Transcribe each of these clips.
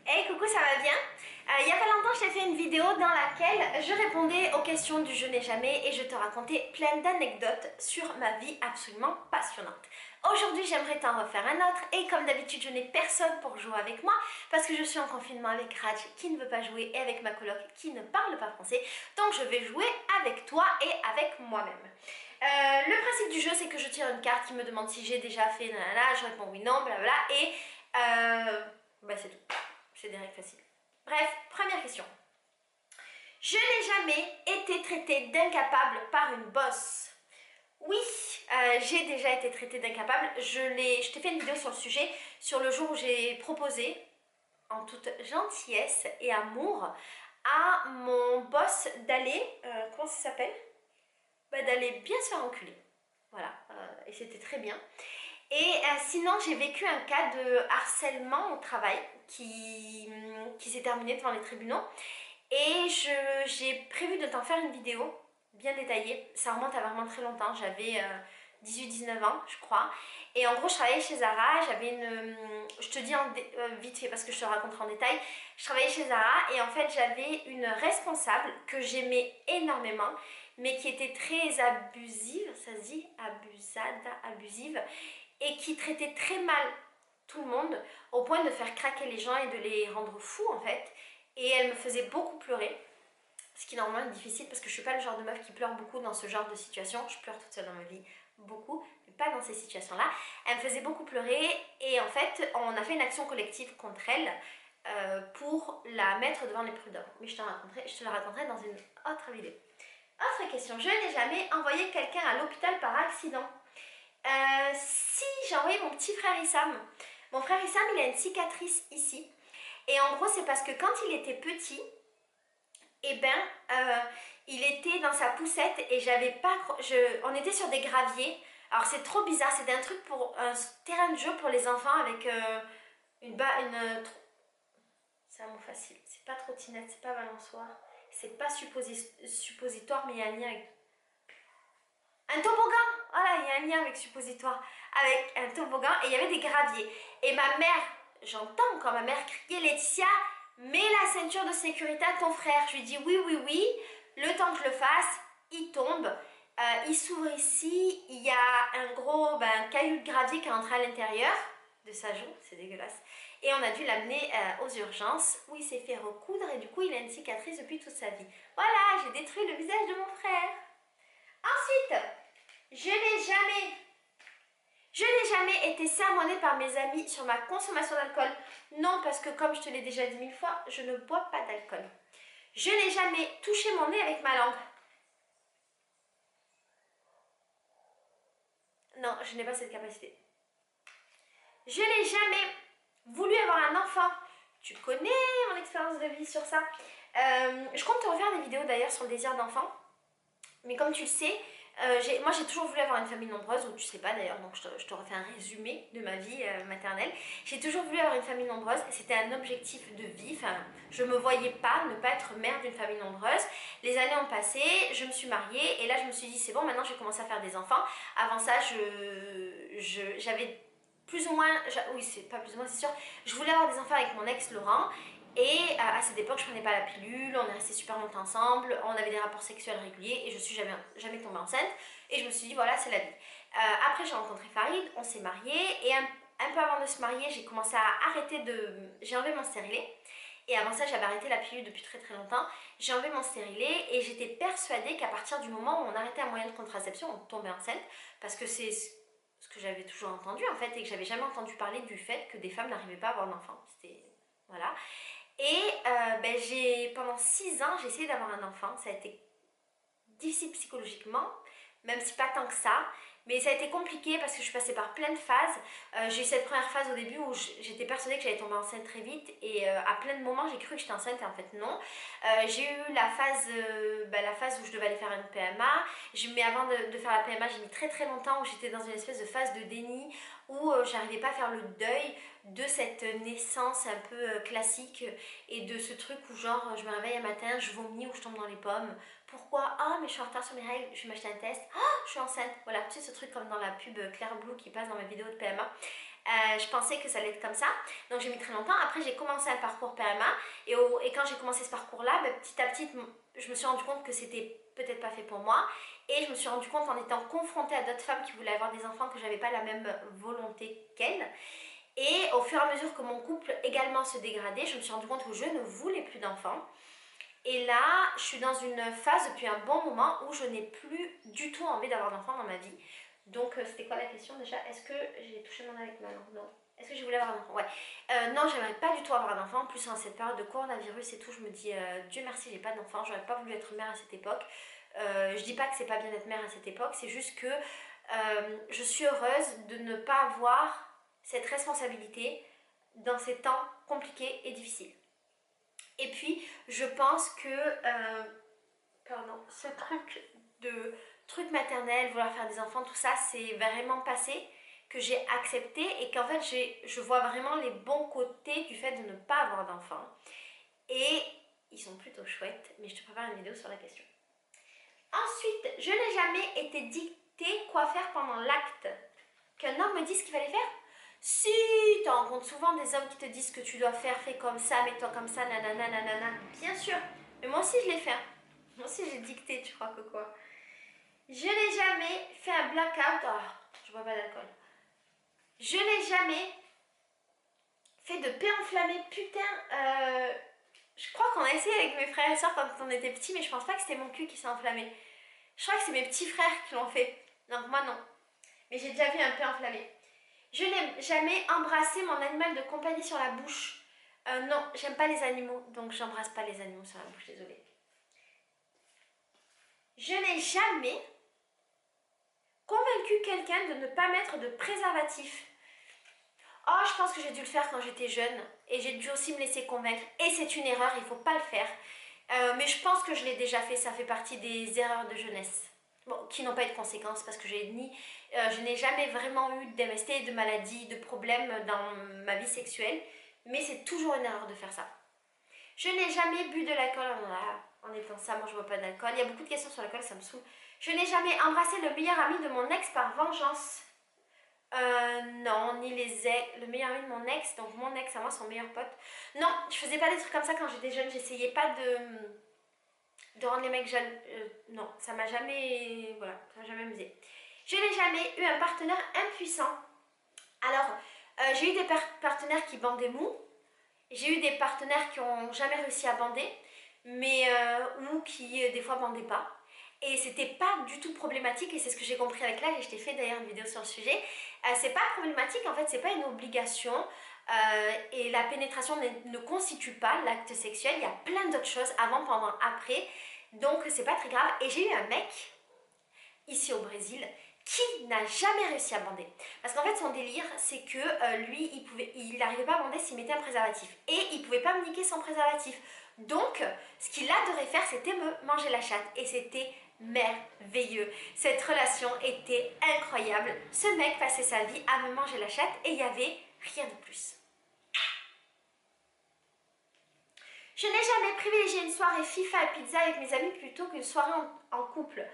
Hey coucou, ça va bien? Il y a pas longtemps je t'ai fait une vidéo dans laquelle je répondais aux questions du Je n'ai jamais et je te racontais plein d'anecdotes sur ma vie absolument passionnante. Aujourd'hui j'aimerais t'en refaire un autre et comme d'habitude je n'ai personne pour jouer avec moi parce que je suis en confinement avec Raj qui ne veut pas jouer et avec ma coloc qui ne parle pas français, donc je vais jouer avec toi et avec moi-même. Le principe du jeu c'est que je tire une carte qui me demande si j'ai déjà fait nanana, je réponds oui non blabla et c'est tout. C'est des règles faciles. Bref, première question. Je n'ai jamais été traitée d'incapable par une boss. Oui, j'ai déjà été traitée d'incapable. Je t'ai fait une vidéo sur le sujet, sur le jour où j'ai proposé, en toute gentillesse et amour, à mon boss d'aller, comment ça s'appelle? D'aller bien se faire enculer. Voilà, et c'était très bien. Et sinon, j'ai vécu un cas de harcèlement au travail qui s'est terminé devant les tribunaux. Et j'ai prévu de t'en faire une vidéo bien détaillée. Ça remonte à vraiment très longtemps. J'avais 18-19 ans, je crois. Et en gros, je travaillais chez Zara. J'avais une... Je te dis vite fait parce que je te raconterai en détail. Je travaillais chez Zara et en fait, j'avais une responsable que j'aimais énormément, mais qui était très abusive. Ça se dit abusive. Et qui traitait très mal tout le monde au point de faire craquer les gens et de les rendre fous en fait. Et elle me faisait beaucoup pleurer, ce qui normalement est difficile parce que je suis pas le genre de meuf qui pleure beaucoup dans ce genre de situation. Je pleure toute seule dans ma vie, beaucoup, mais pas dans ces situations-là. Elle me faisait beaucoup pleurer et en fait, on a fait une action collective contre elle pour la mettre devant les prud'hommes. Mais je te la raconterai dans une autre vidéo. Autre question, je n'ai jamais envoyé quelqu'un à l'hôpital par accident. Si, j'ai envoyé mon petit frère Issam. Mon frère Issam, il a une cicatrice ici. Et en gros, c'est parce que quand il était petit, il était dans sa poussette et j'avais pas... on était sur des graviers. Alors c'est trop bizarre, c'était un truc pour un terrain de jeu pour les enfants avec c'est un mot facile. C'est pas trottinette, c'est pas balançoire, c'est pas suppositoire, mais il y a un lien avec... Un toboggan. Voilà, il y a un lien avec suppositoire. Avec un toboggan et il y avait des graviers. Et ma mère, j'entends quand ma mère criait, Laetitia, mets la ceinture de sécurité à ton frère. Je lui dis oui, oui, oui. Le temps que je le fasse, il tombe. Il s'ouvre ici. Il y a un gros caillou de gravier qui est rentré à l'intérieur de sa joue. C'est dégueulasse. Et on a dû l'amener aux urgences où il s'est fait recoudre et du coup il a une cicatrice depuis toute sa vie. Voilà, j'ai détruit le visage de mon frère. Ensuite, je n'ai jamais été sermonnée par mes amis sur ma consommation d'alcool. Non, parce que comme je te l'ai déjà dit 1000 fois, je ne bois pas d'alcool. Je n'ai jamais touché mon nez avec ma langue. Non, je n'ai pas cette capacité. Je n'ai jamais voulu avoir un enfant. Tu connais mon expérience de vie sur ça. Je compte te refaire des vidéos d'ailleurs sur le désir d'enfant. Mais comme tu le sais, moi j'ai toujours voulu avoir une famille nombreuse, ou tu sais pas d'ailleurs, donc je te refais un résumé de ma vie maternelle. J'ai toujours voulu avoir une famille nombreuse, c'était un objectif de vie, enfin je me voyais pas ne pas être mère d'une famille nombreuse. Les années ont passé, je me suis mariée et là je me suis dit c'est bon, maintenant je vais commencer à faire des enfants. Avant ça j'avais plus ou moins, oui c'est pas plus ou moins c'est sûr, je voulais avoir des enfants avec mon ex Laurent. Et à cette époque, je prenais pas la pilule, on est resté super longtemps ensemble, on avait des rapports sexuels réguliers et je suis jamais tombée enceinte. Et je me suis dit, voilà, c'est la vie. Après, j'ai rencontré Farid, on s'est mariés et un peu avant de se marier, j'ai commencé à arrêter de... J'ai enlevé mon stérilet. Et avant ça, j'avais arrêté la pilule depuis très longtemps. J'ai enlevé mon stérilet et j'étais persuadée qu'à partir du moment où on arrêtait un moyen de contraception, on tombait enceinte. Parce que c'est ce que j'avais toujours entendu en fait et que j'avais jamais entendu parler du fait que des femmes n'arrivaient pas à avoir d'enfants. C'était... Voilà. Et pendant 6 ans, j'ai essayé d'avoir un enfant. Ça a été difficile psychologiquement, même si pas tant que ça. Mais ça a été compliqué parce que je suis passée par plein de phases. J'ai eu cette première phase au début où j'étais persuadée que j'allais tomber enceinte très vite. Et à plein de moments, j'ai cru que j'étais enceinte et en fait non. J'ai eu la phase où je devais aller faire une PMA. Mais avant de faire la PMA, j'ai mis très longtemps où j'étais dans une espèce de phase de déni où j'arrivais pas à faire le deuil de cette naissance un peu classique et de ce truc où genre je me réveille un matin, je vomis ou je tombe dans les pommes. Pourquoi? Ah mais je suis en retard sur mes règles, je vais m'acheter un test. Ah je suis enceinte. Voilà, tu sais ce truc comme dans la pub Claire Blue qui passe dans mes vidéos de PMA. Je pensais que ça allait être comme ça, donc j'ai mis très longtemps. Après j'ai commencé un parcours PMA et quand j'ai commencé ce parcours-là, petit à petit je me suis rendu compte que c'était peut-être pas fait pour moi et je me suis rendu compte en étant confrontée à d'autres femmes qui voulaient avoir des enfants que j'avais pas la même volonté qu'elles. Et au fur et à mesure que mon couple également se dégradait, je me suis rendu compte que je ne voulais plus d'enfants. Et là, je suis dans une phase depuis un bon moment où je n'ai plus du tout envie d'avoir d'enfants dans ma vie. Donc, c'était quoi la question déjà? Est-ce que j'ai touché mon avec ma langue? Non. Est-ce que je voulais avoir un enfant? Ouais. Non, j'aimerais pas du tout avoir un enfant. En plus, en cette période de coronavirus et tout, je me dis, Dieu merci, j'ai pas d'enfant. J'aurais pas voulu être mère à cette époque. Je dis pas que c'est pas bien d'être mère à cette époque, c'est juste que je suis heureuse de ne pas avoir cette responsabilité dans ces temps compliqués et difficiles. Et puis, je pense que ce truc maternel, vouloir faire des enfants, tout ça, c'est vraiment passé, que j'ai accepté et qu'en fait, je vois vraiment les bons côtés du fait de ne pas avoir d'enfants. Et ils sont plutôt chouettes, mais je te prépare une vidéo sur la question. Ensuite, je n'ai jamais été dictée quoi faire pendant l'acte. Qu'un homme me dise ce qu'il fallait faire. Si, tu rencontres souvent des hommes qui te disent que tu dois faire, fais comme ça, mets-toi comme ça, nanana, nanana. Bien sûr, mais moi aussi je l'ai fait. Moi aussi j'ai dicté, tu crois que quoi. Je n'ai jamais fait un blackout. Oh, je bois pas d'alcool. Je n'ai jamais fait de paix enflammée. Putain, je crois qu'on a essayé avec mes frères et soeurs quand on était petits, mais je pense pas que c'était mon cul qui s'est enflammé. Je crois que c'est mes petits frères qui l'ont fait. Donc moi non. Mais j'ai déjà vu un paix enflammé. Je n'ai jamais embrassé mon animal de compagnie sur la bouche. Non, j'aime pas les animaux, donc j'embrasse pas les animaux sur la bouche, désolée. Je n'ai jamais convaincu quelqu'un de ne pas mettre de préservatif. Oh, je pense que j'ai dû le faire quand j'étais jeune et j'ai dû aussi me laisser convaincre. Et c'est une erreur, il ne faut pas le faire. Mais je pense que je l'ai déjà fait, ça fait partie des erreurs de jeunesse. Bon, qui n'ont pas eu de conséquences parce que je n'ai jamais vraiment eu d'MST, de maladies, de problèmes dans ma vie sexuelle. Mais c'est toujours une erreur de faire ça. Je n'ai jamais bu de l'alcool en étant ça, moi je ne bois pas d'alcool. Il y a beaucoup de questions sur l'alcool, ça me saoule. Je n'ai jamais embrassé le meilleur ami de mon ex par vengeance. Non, ni le meilleur ami de mon ex, donc mon ex à moi, son meilleur pote. Non, je faisais pas des trucs comme ça quand j'étais jeune, j'essayais pas de rendre les mecs jaloux. Non, ça m'a jamais... Voilà, ça m'a jamais amusé. Je n'ai jamais eu un partenaire impuissant. Alors, j'ai eu des partenaires qui bandaient mou. J'ai eu des partenaires qui ont jamais réussi à bander, mais ou qui des fois bandaient pas. Et c'était pas du tout problématique, et c'est ce que j'ai compris avec l'âge, et je t'ai fait d'ailleurs une vidéo sur le sujet. C'est pas problématique, en fait, c'est pas une obligation, et la pénétration ne constitue pas l'acte sexuel. Il y a plein d'autres choses avant, pendant, après, donc c'est pas très grave. Et j'ai eu un mec ici au Brésil qui n'a jamais réussi à bander. Parce qu'en fait son délire c'est que lui il n'arrivait pas à bander s'il mettait un préservatif. Et il pouvait pas me niquer sans préservatif. Donc ce qu'il adorait faire c'était me manger la chatte. Et c'était merveilleux. Cette relation était incroyable. Ce mec passait sa vie à me manger la chatte et il n'y avait rien de plus. Je n'ai jamais privilégié une soirée FIFA et pizza avec mes amis plutôt qu'une soirée en couple.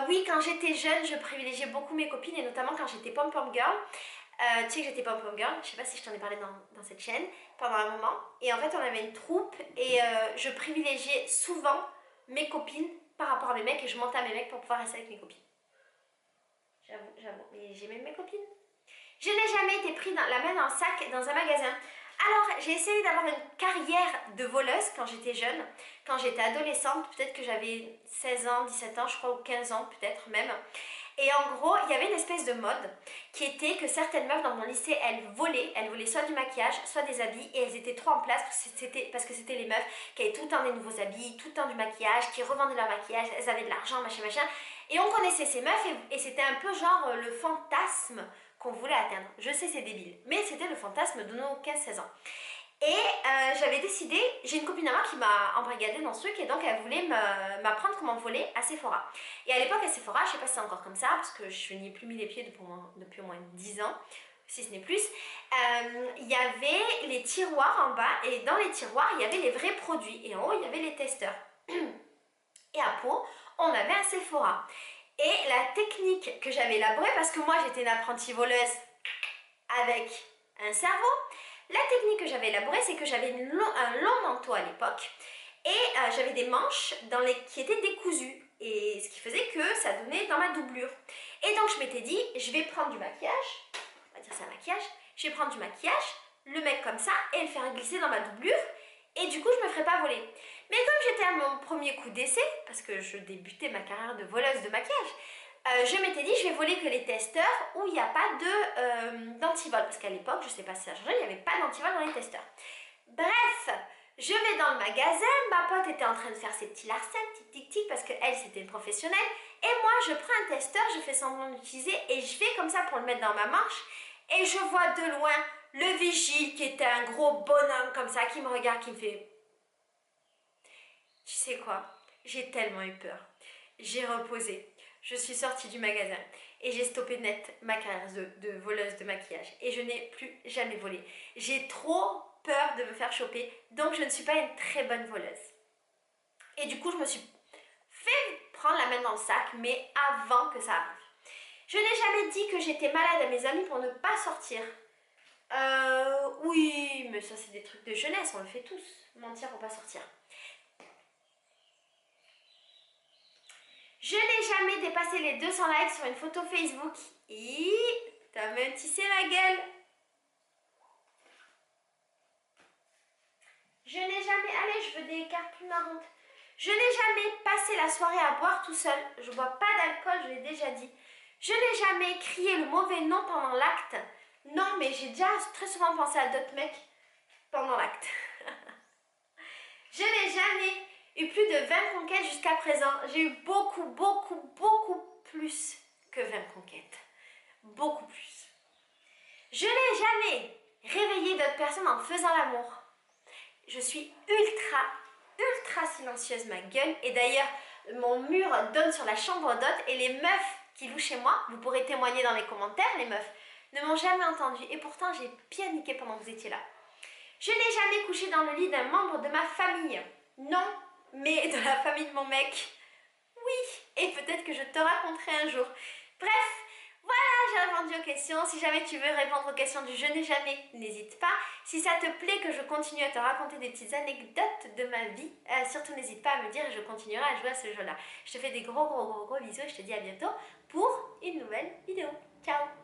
Oui, quand j'étais jeune, je privilégiais beaucoup mes copines et notamment quand j'étais pom-pom girl. Tu sais que j'étais pom-pom girl, je sais pas si je t'en ai parlé dans cette chaîne pendant un moment. Et en fait, on avait une troupe et je privilégiais souvent mes copines par rapport à mes mecs et je mentais à mes mecs pour pouvoir rester avec mes copines. J'avoue, mais j'aimais mes copines. Je n'ai jamais été pris la main dans le sac dans un magasin. Alors, j'ai essayé d'avoir une carrière de voleuse quand j'étais jeune, quand j'étais adolescente, peut-être que j'avais 16 ans, 17 ans, je crois, ou 15 ans peut-être même. Et en gros, il y avait une espèce de mode qui était que certaines meufs dans mon lycée, elles volaient soit du maquillage, soit des habits, et elles étaient trop en place parce que c'était les meufs qui avaient tout le temps des nouveaux habits, tout le temps du maquillage, qui revendaient leur maquillage, elles avaient de l'argent, machin, machin. Et on connaissait ces meufs et c'était un peu genre le fantasme qu'on voulait atteindre. Je sais, c'est débile, mais c'était le fantasme de nos 15-16 ans. Et j'avais décidé, j'ai une copine à moi qui m'a embrigadée dans ce truc et donc elle voulait m'apprendre comment voler à Sephora. Et à l'époque à Sephora, je sais pas si c'est encore comme ça parce que je n'y ai plus mis les pieds depuis au moins 10 ans, si ce n'est plus. Il y avait les tiroirs en bas et dans les tiroirs il y avait les vrais produits et en haut il y avait les testeurs. Et à Pau, on avait un Sephora. Et la technique que j'avais élaborée, parce que moi j'étais une apprentie voleuse avec un cerveau. La technique que j'avais élaborée, c'est que j'avais un long manteau à l'époque et j'avais des manches qui étaient décousues et ce qui faisait que ça donnait dans ma doublure. Et donc je m'étais dit, je vais prendre du maquillage, on va dire c'est un maquillage, je vais prendre du maquillage, le mettre comme ça et le faire glisser dans ma doublure et du coup je me ferai pas voler. Mais comme j'étais à mon premier coup d'essai, parce que je débutais ma carrière de voleuse de maquillage, je m'étais dit je vais voler que les testeurs où il n'y a pas d'antivol, parce qu'à l'époque, je ne sais pas si ça a changé, il n'y avait pas d'antivol dans les testeurs. Bref, je vais dans le magasin, ma pote était en train de faire ses petits larcins, tic tic tic, parce qu'elle c'était une professionnelle, et moi je prends un testeur, je fais semblant d'utiliser et je fais comme ça pour le mettre dans ma manche, et je vois de loin le vigile qui était un gros bonhomme comme ça, qui me regarde, qui me fait... Tu sais quoi? J'ai tellement eu peur. J'ai reposé. Je suis sortie du magasin et j'ai stoppé net ma carrière de voleuse de maquillage. Et je n'ai plus jamais volé. J'ai trop peur de me faire choper, donc je ne suis pas une très bonne voleuse. Et du coup, je me suis fait prendre la main dans le sac, mais avant que ça arrive. Je n'ai jamais dit que j'étais malade à mes amis pour ne pas sortir. Oui, mais ça c'est des trucs de jeunesse, on le fait tous. Mentir pour pas sortir. Je n'ai jamais dépassé les 200 likes sur une photo Facebook. Et t'as même tissé ma gueule. Je n'ai jamais... Allez, je veux des cartes plus marrantes. Je n'ai jamais passé la soirée à boire tout seul. Je bois pas d'alcool, je l'ai déjà dit. Je n'ai jamais crié le mauvais nom pendant l'acte. Non, mais j'ai déjà très souvent pensé à d'autres mecs pendant l'acte. Je n'ai jamais eu plus de 20 conquêtes jusqu'à présent. J'ai eu beaucoup plus que 20 conquêtes. Beaucoup plus. Je n'ai jamais réveillé d'autres personnes en faisant l'amour. Je suis ultra silencieuse, ma gueule. Et d'ailleurs, mon mur donne sur la chambre d'hôte et les meufs qui louent chez moi, vous pourrez témoigner dans les commentaires, les meufs, ne m'ont jamais entendu. Et pourtant, j'ai bien niqué pendant que vous étiez là. Je n'ai jamais couché dans le lit d'un membre de ma famille. Non, mais de la famille de mon mec. Oui, et peut-être que je te raconterai un jour. Bref, voilà, j'ai répondu aux questions. Si jamais tu veux répondre aux questions du je n'ai jamais, n'hésite pas. Si ça te plaît que je continue à te raconter des petites anecdotes de ma vie, surtout n'hésite pas à me dire et je continuerai à jouer à ce jeu-là. Je te fais des gros bisous et je te dis à bientôt pour une nouvelle vidéo. Ciao!